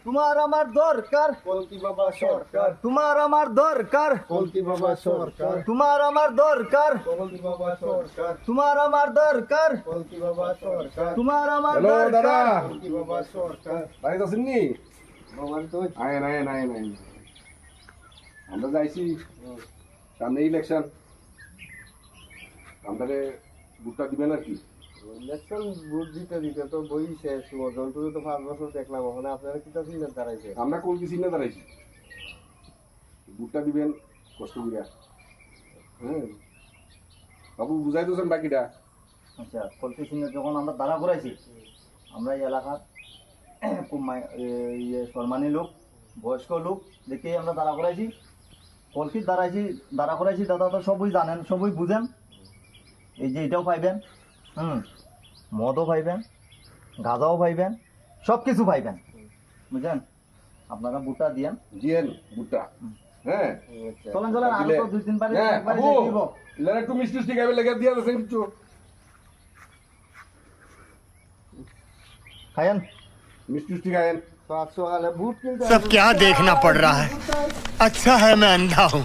তোমার আমার দরকার কলকি বাবা সরকার, তোমার আমার দরকার কলকি বাবা সরকার, তোমার আমার দরকার কলকি বাবা সরকার, তোমার আমার দরকার কলকি বাবা সরকার, তোমার আমার হ্যালো দাদা, দরকার কলকি বাবা সরকার। বাড়িতে আছেন নি? বাবার তো আয়েন আয়েন আয়েন আয়েন। আমরা যাইছি সামনে ইলেকশন, আমাদের ভোটটা দিবেন আর কি। ইলেকশন ভোট দিতে দিতে তো বই শেষ, জন্তুরে তো 5 বছর দেখলাম, ওখানে আপনারা কিটা চিন্তা দাঁড়াইছে। আমরা কলকি চিহ্নে দাঁড়াইছি, ভোটটা দিবেন কষ্ট করিয়া। হ্যাঁ বাবু বুঝাই দিয়েছেন বাকিটা। আচ্ছা কলকি সিংহে যখন আমরা দাঁড়া করাইছি, আমরা এই এলাকার খুব সম্মানী লোক, বয়স্ক লোক দেখে আমরা দাঁড়া করাইছি, কলকির দাঁড়া করাইছি। দাদা তো সবই জানেন, সবই বুঝেন। এই যে এটাও পাইবেন, মদও পাইবেন, গাঁজাও পাইবেন, সব কিছু পাইবেন, বুঝলেন? আপনারা বুটটা দিয়েন। দিয়েন ভোটটা। হ্যাঁ চলেন চলেন, আরো তো 2-3 বারে হ্যাঁ একবারে বাবু, দিব। এলাকা একটু মিষ্টি মিষ্টি খাইবে লেগে দিয়ে দিয়েছেন কিছু। খায়েন। মিষ্টি মিষ্টি খাইয়েন। তো আজ সকালে ভোট কিনতে सब क्या देखना पड़ रहा है। अच्छा है मैं अंधा हूँ।